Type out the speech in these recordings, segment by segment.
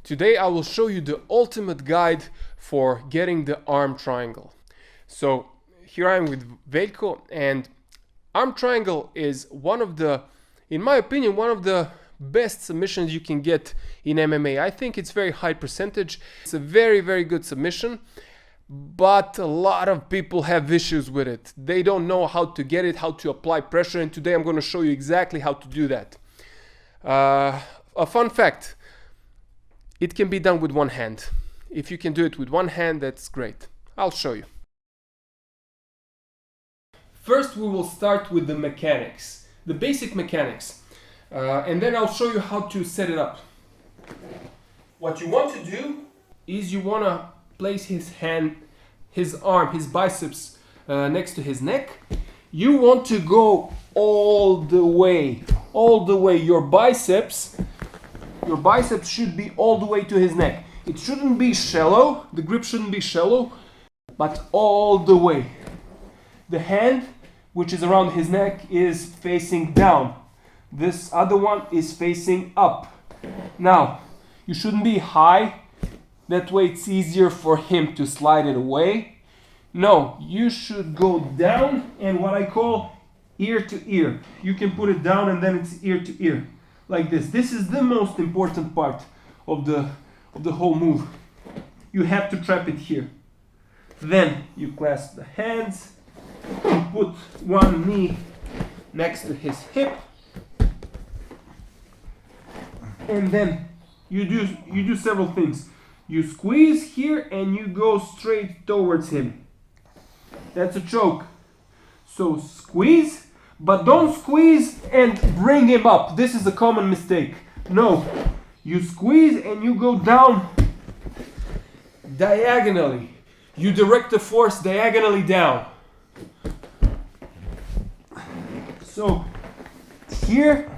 Today I will show you the ultimate guide for getting the arm triangle. So here I am with Veljko, and arm triangle is one of the, in my opinion, one of the best submissions you can get in MMA. I think it's very high percentage. It's a very, very good submission, but a lot of people have issues with it. They don't know how to get it, how to apply pressure, and today I'm going to show you exactly how to do that. A fun fact, it can be done with one hand. If you can do it with one hand, that's great. I'll show you. First, we will start with the mechanics, the basic mechanics, and then I'll show you how to set it up. What you want to do is you want to place his hand, his arm, his biceps next to his neck. You want to go all the way. Your biceps should be all the way to his neck. It shouldn't be shallow, the grip shouldn't be shallow, but all the way. The hand, which is around his neck, is facing down. This other one is facing up. Now, you shouldn't be high, that way it's easier for him to slide it away. No, you should go down and what I call ear to ear. You can put it down and then it's ear to ear. Like this. This is the most important part of the whole move. You have to trap it here. Then you clasp the hands, you put one knee next to his hip, and then you do several things. You squeeze here and you go straight towards him. That's a choke. So squeeze, but don't squeeze and bring him up. This is a common mistake. No, you squeeze and you go down diagonally. You direct the force diagonally down. So here,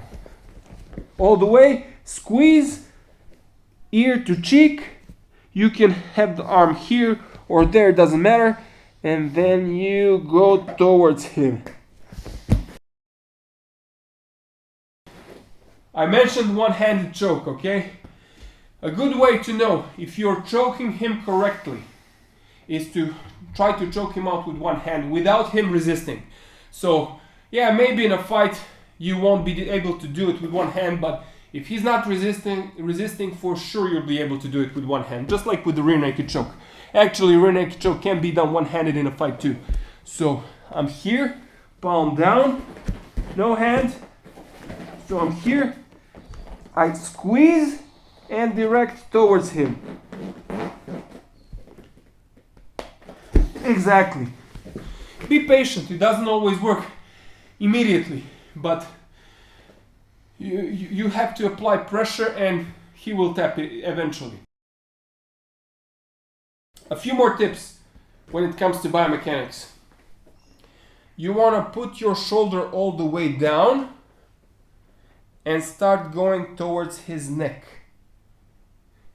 all the way, squeeze, ear to cheek. You can have the arm here or there, doesn't matter. And then you go towards him. I mentioned one-handed choke, okay? A good way to know if you're choking him correctly is to try to choke him out with one hand without him resisting. So, yeah, maybe in a fight you won't be able to do it with one hand, but if he's not resisting, for sure you'll be able to do it with one hand, just like with the rear naked choke. Actually, rear naked choke can be done one-handed in a fight too. So, I'm here, palm down, no hand. So I'm here, I squeeze and direct towards him. Exactly. Be patient, it doesn't always work immediately, but you have to apply pressure and he will tap it eventually. A few more tips when it comes to biomechanics. You want to put your shoulder all the way down and start going towards his neck.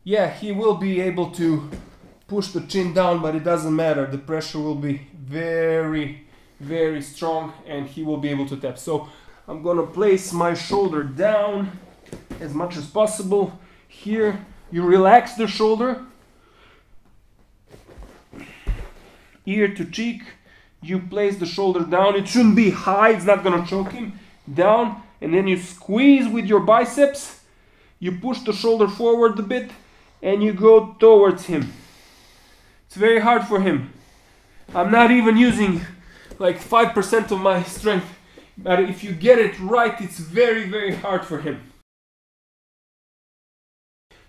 Yeah, he will be able to push the chin down, but it doesn't matter. The pressure will be very, very strong and he will be able to tap. So I'm gonna place my shoulder down as much as possible. Here, you relax the shoulder. Ear to cheek, you place the shoulder down. It shouldn't be high, it's not gonna choke him. Down. And then you squeeze with your biceps, you push the shoulder forward a bit, and you go towards him. It's very hard for him. I'm not even using like 5% of my strength, but if you get it right, it's very, very hard for him.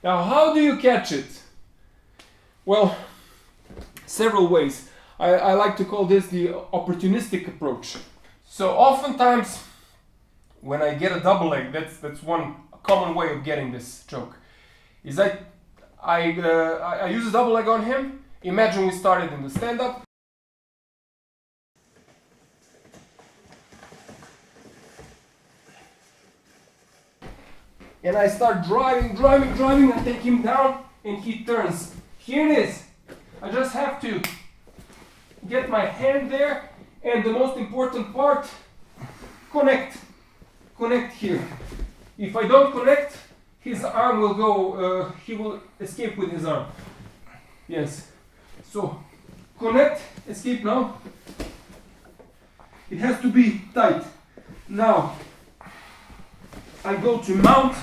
Now, how do you catch it? Well, several ways. I like to call this the opportunistic approach. So oftentimes, when I get a double leg, that's one common way of getting this choke, is I use a double leg on him. Imagine we started in the stand-up. And I start driving, I take him down and he turns. Here it is. I just have to get my hand there and the most important part, connect here. If I don't connect, his arm will go, he will escape with his arm. Yes. So, connect, escape now. It has to be tight. Now, I go to mount,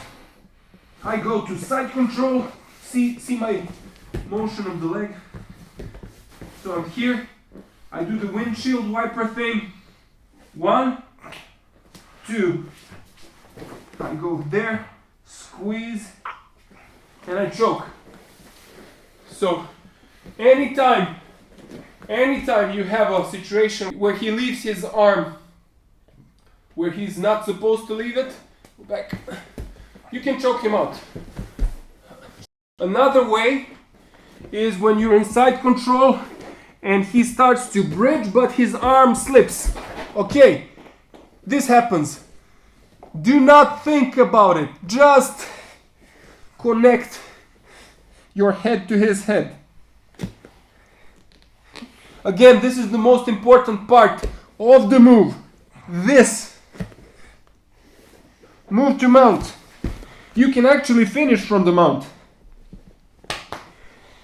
I go to side control, see my motion of the leg. So I'm here, I do the windshield wiper thing. 1, 2, I go there, squeeze, and I choke. So anytime you have a situation where he leaves his arm where he's not supposed to leave it, go back, you can choke him out. Another way is when you're in side control and he starts to bridge but his arm slips. Okay, this happens. Do not think about it. Just connect your head to his head. Again, this is the most important part of the move. This move to mount. You can actually finish from the mount.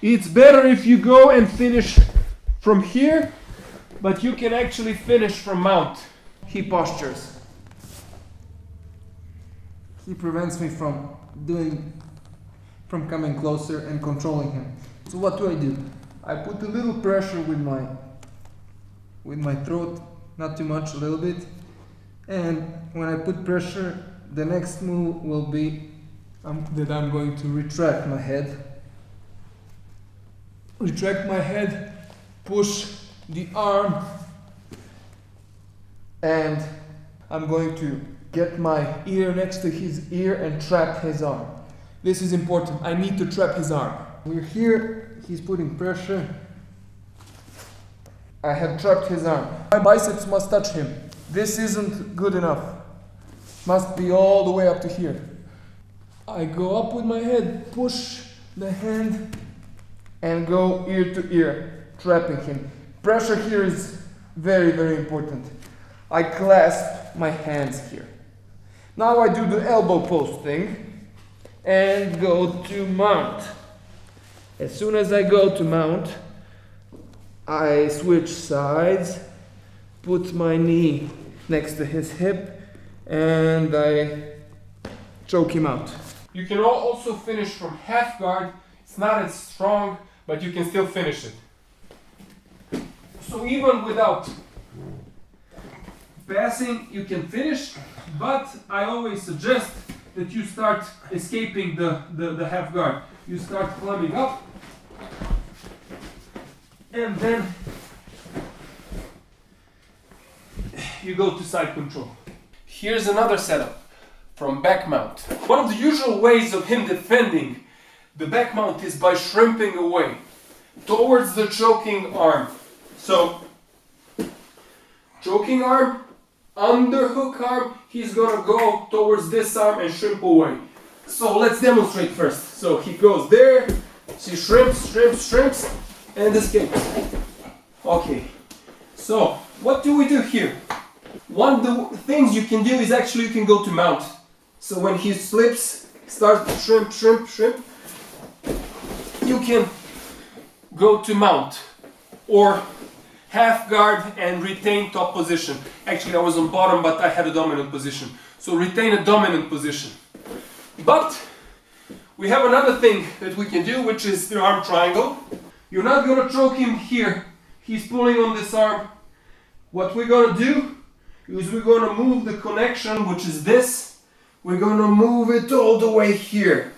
It's better if you go and finish from here, but you can actually finish from mount. He postures. He prevents me from coming closer and controlling him. So what do? I put a little pressure with my throat, not too much, a little bit. And when I put pressure, the next move will be that I'm going to retract my head. Retract my head, push the arm, and I'm going to get my ear next to his ear and trap his arm. This is important. I need to trap his arm. We're here, he's putting pressure. I have trapped his arm. My biceps must touch him. This isn't good enough. Must be all the way up to here. I go up with my head, push the hand, and go ear to ear, trapping him. Pressure here is very, very important. I clasp my hands here. Now I do the elbow post thing and go to mount. As soon as I go to mount, I switch sides, put my knee next to his hip, and I choke him out. You can also finish from half guard. It's not as strong, but you can still finish it. So even without passing, you can finish, but I always suggest that you start escaping the half guard. You start climbing up, and then you go to side control. Here's another setup from back mount. One of the usual ways of him defending the back mount is by shrimping away towards the choking arm. So, choking arm, underhook arm, he's gonna go towards this arm and shrimp away. So let's demonstrate first. So he goes there, she shrimps, and escapes. Okay, so what do we do here? One of the things you can do is actually you can go to mount. So when he slips, starts to shrimp, you can go to mount or half guard and retain top position. Actually I was on bottom, but I had a dominant position. So retain a dominant position. But we have another thing that we can do, which is the arm triangle. You're not going to choke him here. He's pulling on this arm. What we're going to do is we're going to move the connection, which is this. We're going to move it all the way here,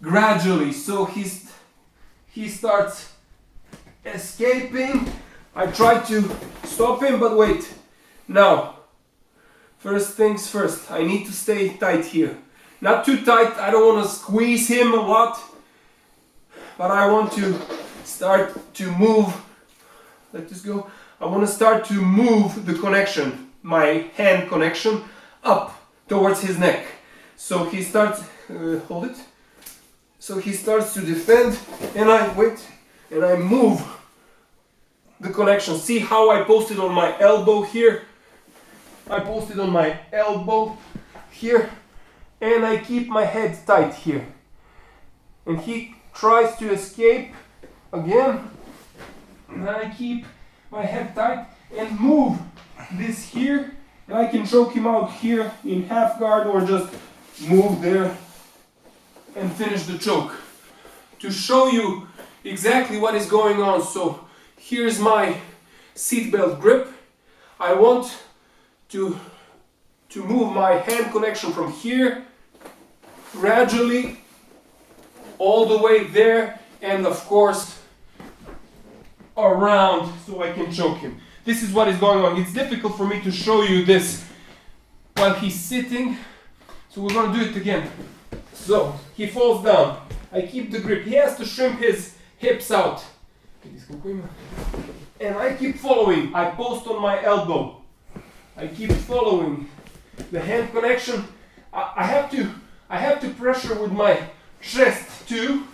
gradually. So he starts escaping. I try to stop him, but wait. Now, first things first, I need to stay tight here. Not too tight, I don't want to squeeze him a lot, but I want to start to move. Let this go. I want to start to move the connection, my hand connection, up towards his neck. So he starts, hold it. So he starts to defend, and I wait, and I move the connection. See how I posted on my elbow here? I posted on my elbow here, and I keep my head tight here. and he tries to escape again. And I keep my head tight and move this here, and I can choke him out here in half guard or just move there and finish the choke. To show you exactly what is going on, so here's my seatbelt grip. I want to move my hand connection from here gradually all the way there, and of course around, so I can choke him. This is what is going on. It's difficult for me to show you this while he's sitting, so we're going to do it again. So he falls down, I keep the grip, he has to shrimp his hips out, and I keep following. I post on my elbow, I keep following the hand connection. I have to pressure with my chest too,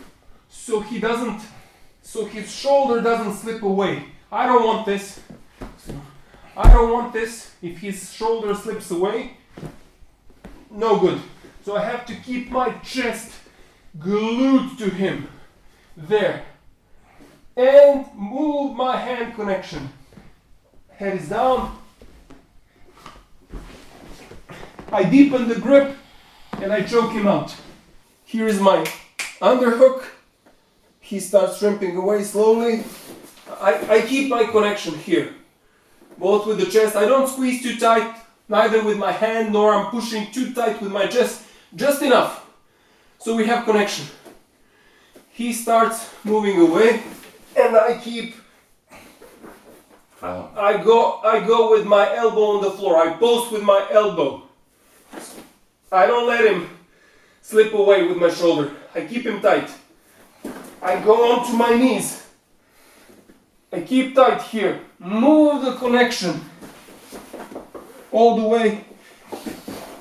so his shoulder doesn't slip away. I don't want this. If his shoulder slips away, no good. So I have to keep my chest glued to him there and move my hand connection. Head is down. I deepen the grip and I choke him out. Here is my underhook. He starts shrimping away slowly. I keep my connection here, both with the chest. I don't squeeze too tight, neither with my hand, nor I'm pushing too tight with my chest. Just enough, so we have connection. He starts moving away, and I keep. I go with my elbow on the floor. I post with my elbow. I don't let him slip away with my shoulder. I keep him tight. I go onto my knees. I keep tight here. Move the connection all the way,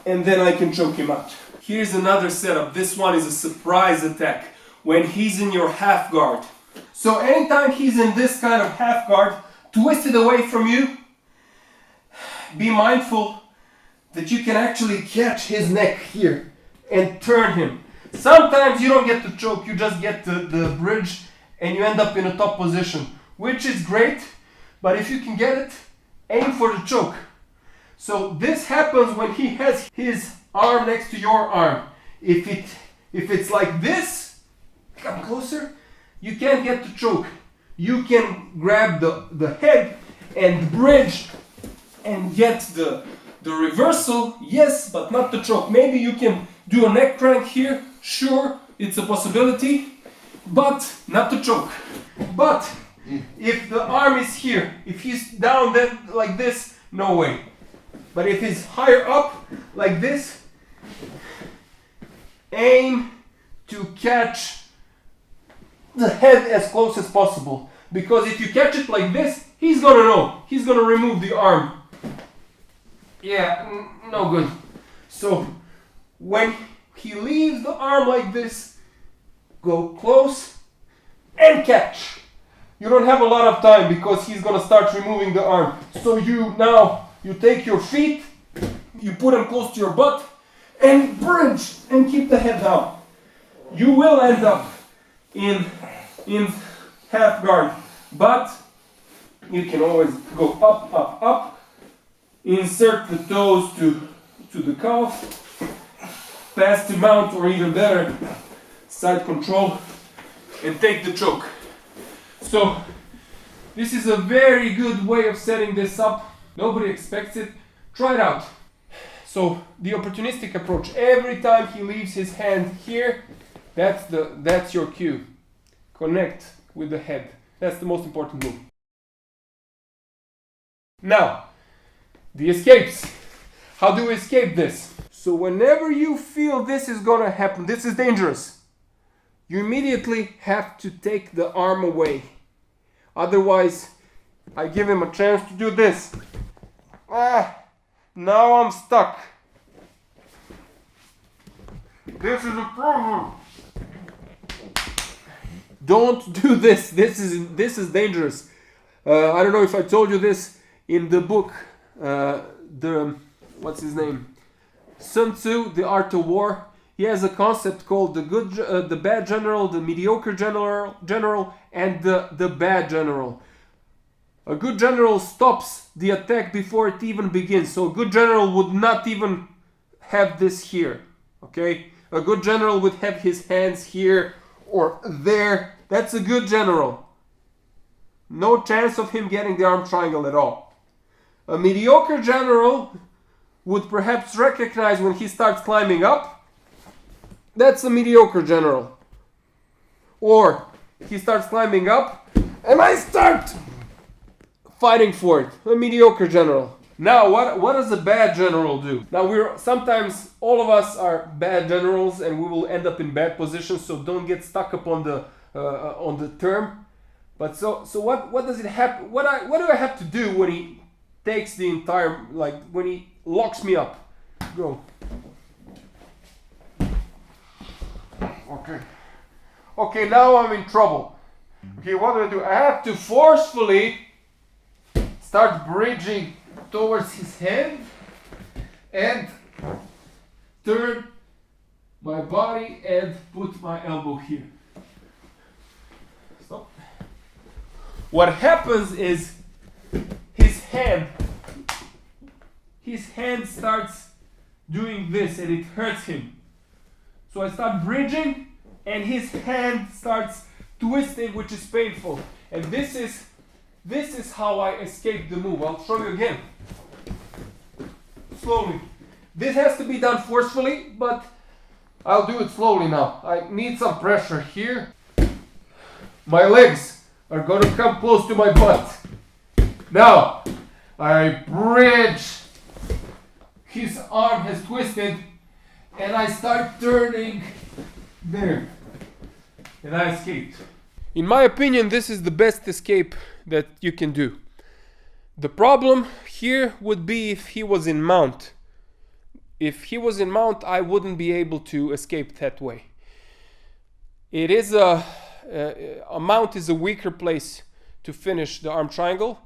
and then I can choke him out. Here's another setup. This one is a surprise attack when he's in your half guard. So anytime he's in this kind of half guard, twisted away from you, be mindful that you can actually catch his neck here and turn him. Sometimes you don't get the choke, you just get the bridge and you end up in a top position, which is great, but if you can get it, aim for the choke. So this happens when he has his arm next to your arm. If it's like this, come closer, you can't get the choke. You can grab the head and bridge and get the reversal, yes, but not the choke. Maybe you can do a neck crank here, sure, it's a possibility, but not the choke. But if the arm is here, if he's down then like this, no way. But if he's higher up like this, aim to catch the head as close as possible. Because if you catch it like this, he's gonna know. He's gonna remove the arm. Yeah, no good. So when he leaves the arm like this, go close and catch. You don't have a lot of time because he's gonna start removing the arm. So you take your feet, you put them close to your butt, and bridge and keep the head down. You will end up in half guard, but you can always go up, up, up, insert the toes to the calf, pass to mount, or even better, side control, and take the choke. So this is a very good way of setting this up. Nobody expects it. Try it out. So the opportunistic approach. Every time he leaves his hand here, that's your cue. Connect with the head. That's the most important move. Now, the escapes. How do we escape this? So whenever you feel this is gonna happen, this is dangerous, you immediately have to take the arm away. Otherwise, I give him a chance to do this. Now I'm stuck. This is a problem. Don't do this. This is dangerous. I don't know if I told you this in the book. What's his name? Sun Tzu, The Art of War. he has a concept called the bad general, the mediocre general, and the bad general. A good general stops the attack before it even begins. So a good general would not even have this here. Okay? A good general would have his hands here or there. That's a good general. No chance of him getting the arm triangle at all. A mediocre general would perhaps recognize when he starts climbing up. That's a mediocre general. Or he starts climbing up and I start fighting for it. A mediocre general. Now, what does a bad general do? Now, sometimes all of us are bad generals and we will end up in bad positions, so don't get stuck up on the term. But so what does it happen? What do I have to do when he takes the entire, like when he locks me up? Go. Okay, now I'm in trouble. Okay, what do? I have to forcefully start bridging towards his hand and turn my body and put my elbow here. Stop. What happens is his hand starts doing this and it hurts him. So I start bridging and his hand starts twisting, which is painful. And this is how I escape the move. I'll show you again. Slowly. This has to be done forcefully, but I'll do it slowly now. I need some pressure here. My legs are going to come close to my butt. Now, I bridge. His arm has twisted, and I start turning there. And I escaped. In my opinion, this is the best escape that you can do. The problem here would be if he was in mount. If he was in mount, I wouldn't be able to escape that way. It is a mount is a weaker place to finish the arm triangle,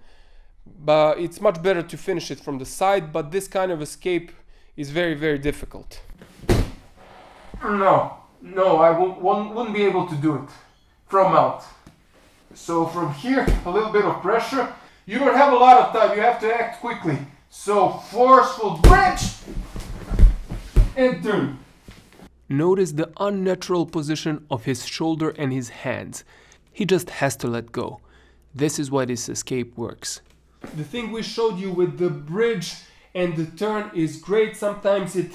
but it's much better to finish it from the side, but this kind of escape is very, very difficult. No, I wouldn't be able to do it from mount. So from here, a little bit of pressure. You don't have a lot of time, you have to act quickly. So forceful bridge and turn. Notice the unnatural position of his shoulder and his hands. He just has to let go. This is why this escape works. The thing we showed you with the bridge and the turn is great. Sometimes it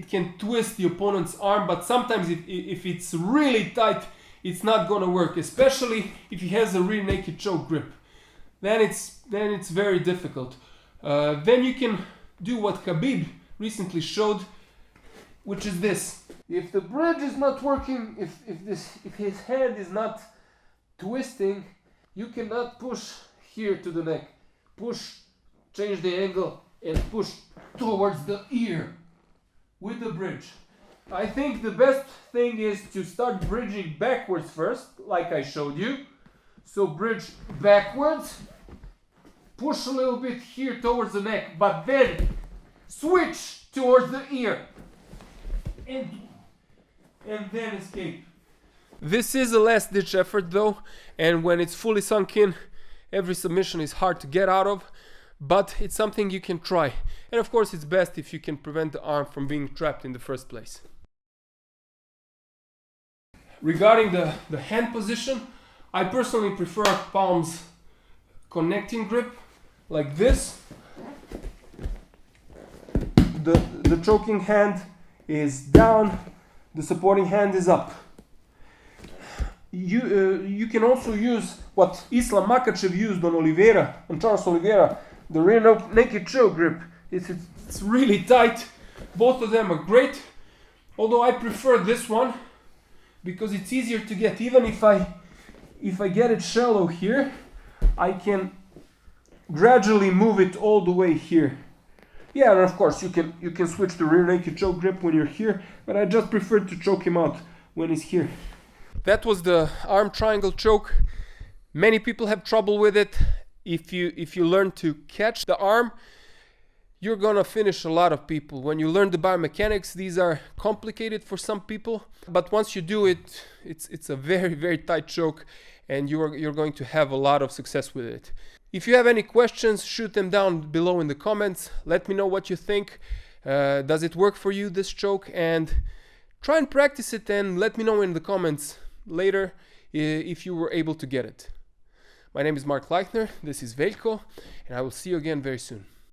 can twist the opponent's arm, but sometimes if it's really tight, it's not gonna work, especially if he has a rear naked choke grip. Then it's very difficult. Then you can do what Khabib recently showed, which is this. If the bridge is not working, if his hand is not twisting, you cannot push here to the neck. Push, change the angle, and push towards the ear with the bridge. I think the best thing is to start bridging backwards first, like I showed you. So bridge backwards, push a little bit here towards the neck, but then switch towards the ear. And then escape. This is a last ditch effort though, and when it's fully sunk in, every submission is hard to get out of, but it's something you can try. And of course it's best if you can prevent the arm from being trapped in the first place. Regarding the hand position, I personally prefer palms connecting grip, like this. The choking hand is down, the supporting hand is up. You can also use what Islam Makhachev used on Charles Oliveira, the rear naked choke grip. It's really tight. Both of them are great, although I prefer this one because it's easier to get. Even if I get it shallow here, I can gradually move it all the way here. Yeah, and of course you can switch to rear naked choke grip when you're here, but I just prefer to choke him out when he's here. That was the arm triangle choke. Many people have trouble with it. If you learn to catch the arm, you're gonna finish a lot of people. When you learn the biomechanics, these are complicated for some people, but once you do it, it's a very, very tight choke, and you're going to have a lot of success with it. If you have any questions, shoot them down below in the comments. Let me know what you think. Does it work for you, this choke? And try and practice it, and let me know in the comments later if you were able to get it. My name is Mark Leichner, this is Veljko, and I will see you again very soon.